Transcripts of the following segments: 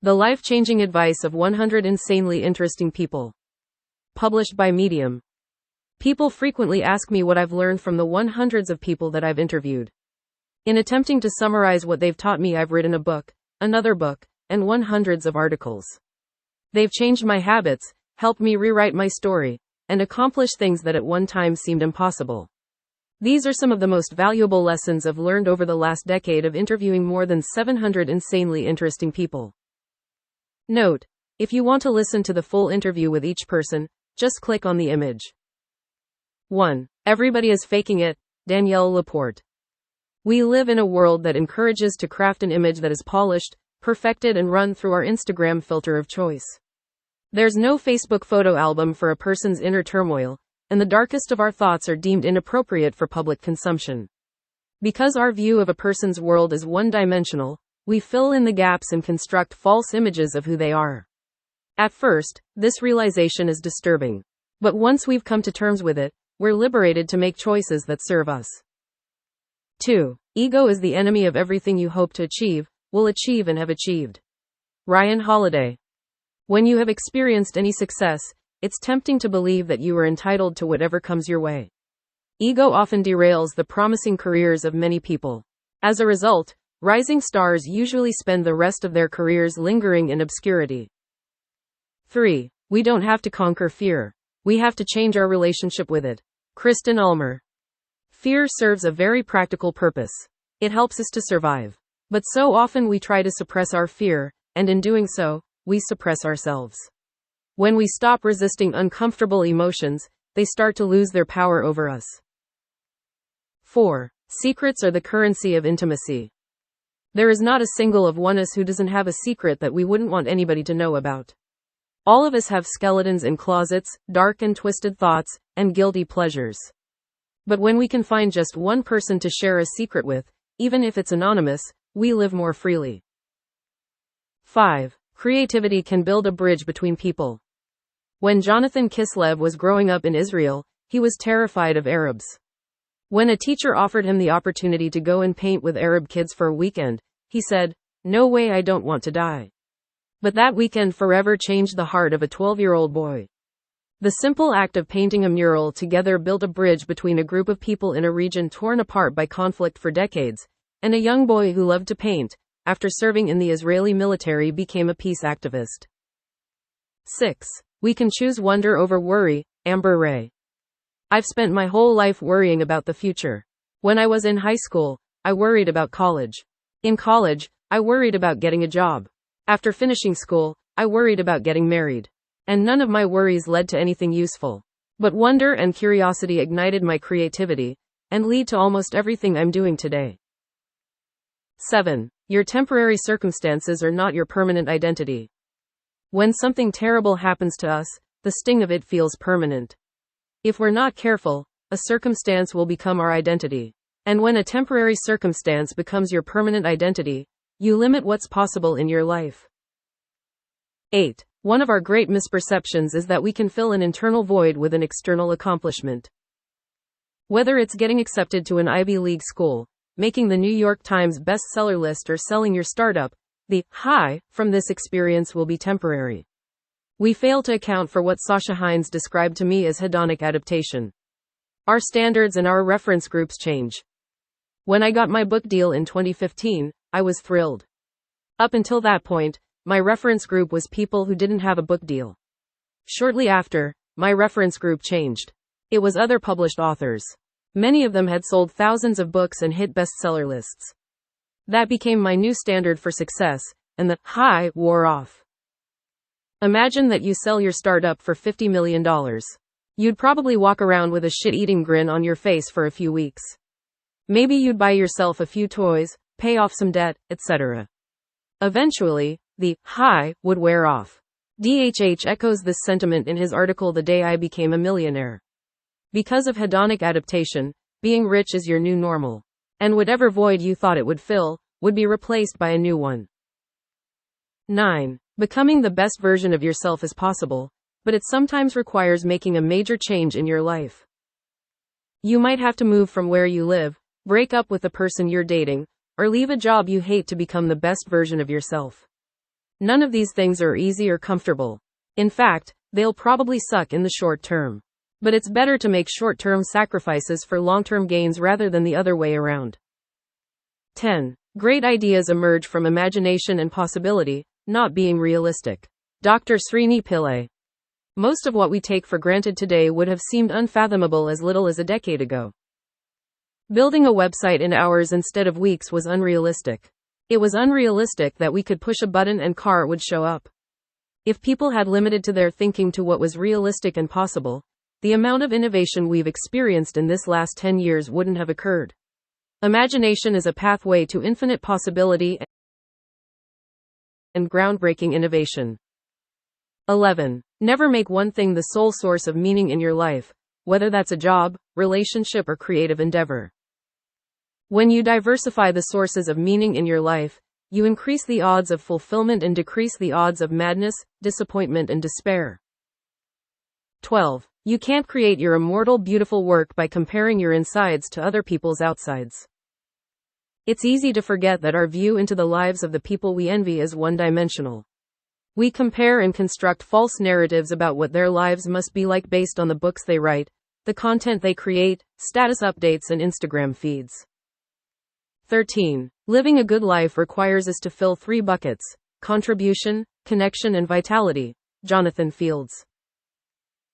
The Life-Changing Advice of 100 Insanely Interesting People. Published by Medium. People frequently ask me what I've learned from the hundreds of people that I've interviewed. In attempting to summarize what they've taught me, I've written a book, another book, and hundreds of articles. They've changed my habits, helped me rewrite my story, and accomplish things that at one time seemed impossible. These are some of the most valuable lessons I've learned over the last decade of interviewing more than 700 insanely interesting people. Note: if you want to listen to the full interview with each person, just click on the image. 1. Everybody is faking it. Danielle Laporte. We live in a world that encourages to craft an image that is polished, perfected, and run through our Instagram filter of choice. There's no Facebook photo album for a person's inner turmoil, and the darkest of our thoughts are deemed inappropriate for public consumption. Because our view of a person's world is one-dimensional, we fill in the gaps and construct false images of who they are. At first, this realization is disturbing. But once we've come to terms with it, we're liberated to make choices that serve us. 2. Ego is the enemy of everything you hope to achieve, will achieve, and have achieved. Ryan Holiday. When you have experienced any success, it's tempting to believe that you are entitled to whatever comes your way. Ego often derails the promising careers of many people. As a result, rising stars usually spend the rest of their careers lingering in obscurity. 3. We don't have to conquer fear. We have to change our relationship with it. Kristen Ulmer. Fear serves a very practical purpose. It helps us to survive. But so often we try to suppress our fear, and in doing so, we suppress ourselves. When we stop resisting uncomfortable emotions, they start to lose their power over us. 4. Secrets are the currency of intimacy. There is not a single of us who doesn't have a secret that we wouldn't want anybody to know about. All of us have skeletons in closets, dark and twisted thoughts, and guilty pleasures. But when we can find just one person to share a secret with, even if it's anonymous, we live more freely. 5. Creativity can build a bridge between people. When Jonathan Kislev was growing up in Israel, he was terrified of Arabs. When a teacher offered him the opportunity to go and paint with Arab kids for a weekend, he said, "No way, I don't want to die." But that weekend forever changed the heart of a 12-year-old boy. The simple act of painting a mural together built a bridge between a group of people in a region torn apart by conflict for decades, and a young boy who loved to paint, after serving in the Israeli military, became a peace activist. 6. We can choose wonder over worry. Amber Ray. I've spent my whole life worrying about the future. When I was in high school, I worried about college. In college, I worried about getting a job. After finishing school, I worried about getting married. And none of my worries led to anything useful. But wonder and curiosity ignited my creativity, and lead to almost everything I'm doing today. 7. Your temporary circumstances are not your permanent identity. When something terrible happens to us, the sting of it feels permanent. If we're not careful, a circumstance will become our identity. And when a temporary circumstance becomes your permanent identity, you limit what's possible in your life. 8. One of our great misperceptions is that we can fill an internal void with an external accomplishment. Whether it's getting accepted to an Ivy League school, making the New York Times bestseller list, or selling your startup, the high from this experience will be temporary. We fail to account for what Sasha Hines described to me as hedonic adaptation. Our standards and our reference groups change. When I got my book deal in 2015, I was thrilled. Up until that point, my reference group was people who didn't have a book deal. Shortly after, my reference group changed. It was other published authors. Many of them had sold thousands of books and hit bestseller lists. That became my new standard for success, and the high wore off. Imagine that you sell your startup for $50 million. You'd probably walk around with a shit-eating grin on your face for a few weeks. Maybe you'd buy yourself a few toys, pay off some debt, etc. Eventually, the high would wear off. DHH echoes this sentiment in his article The Day I Became a Millionaire. Because of hedonic adaptation, being rich is your new normal. And whatever void you thought it would fill, would be replaced by a new one. 9. Becoming the best version of yourself is possible, but it sometimes requires making a major change in your life. You might have to move from where you live, break up with the person you're dating, or leave a job you hate to become the best version of yourself. None of these things are easy or comfortable. In fact, they'll probably suck in the short term. But it's better to make short-term sacrifices for long-term gains rather than the other way around. 10. Great ideas emerge from imagination and possibility, not being realistic. Dr. Srinivas Pillai. Most of what we take for granted today would have seemed unfathomable as little as a decade ago. Building a website in hours instead of weeks was unrealistic. It was unrealistic that we could push a button and car would show up. If people had limited to their thinking to what was realistic and possible, the amount of innovation we've experienced in this last 10 years wouldn't have occurred. Imagination is a pathway to infinite possibility and groundbreaking innovation. 11. Never make one thing the sole source of meaning in your life, whether that's a job, relationship, or creative endeavor. When you diversify the sources of meaning in your life, you increase the odds of fulfillment and decrease the odds of madness, disappointment, and despair. 12. You can't create your immortal, beautiful work by comparing your insides to other people's outsides. It's easy to forget that our view into the lives of the people we envy is one-dimensional. We compare and construct false narratives about what their lives must be like based on the books they write, the content they create, status updates, and Instagram feeds. 13. Living a good life requires us to fill 3 buckets: contribution, connection, and vitality. Jonathan Fields.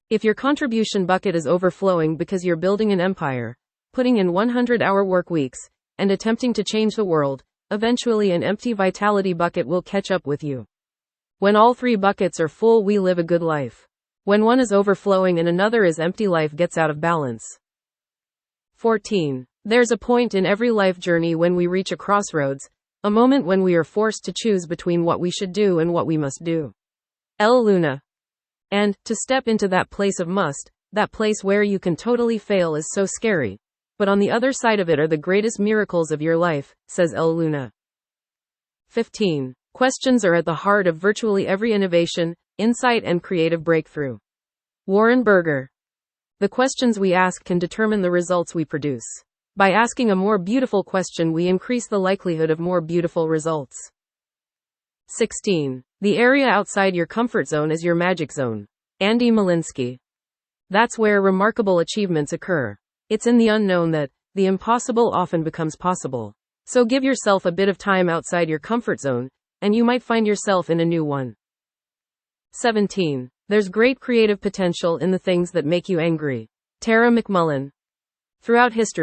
If your contribution bucket is overflowing because you're building an empire, putting in 100-hour work weeks, and attempting to change the world, eventually an empty vitality bucket will catch up with you. When all 3 buckets are full, we live a good life. When one is overflowing and another is empty, life gets out of balance. 14. There's a point in every life journey when we reach a crossroads, a moment when we are forced to choose between what we should do and what we must do. El Luna. And, to step into that place of must, that place where you can totally fail, is so scary. But on the other side of it are the greatest miracles of your life, says El Luna. 15. Questions are at the heart of virtually every innovation, insight, and creative breakthrough. Warren Berger. The questions we ask can determine the results we produce. By asking a more beautiful question, we increase the likelihood of more beautiful results. 16. The area outside your comfort zone is your magic zone. Andy Malinsky. That's where remarkable achievements occur. It's in the unknown that the impossible often becomes possible. So give yourself a bit of time outside your comfort zone, and you might find yourself in a new one. 17. There's great creative potential in the things that make you angry. Tara McMullen. Throughout history,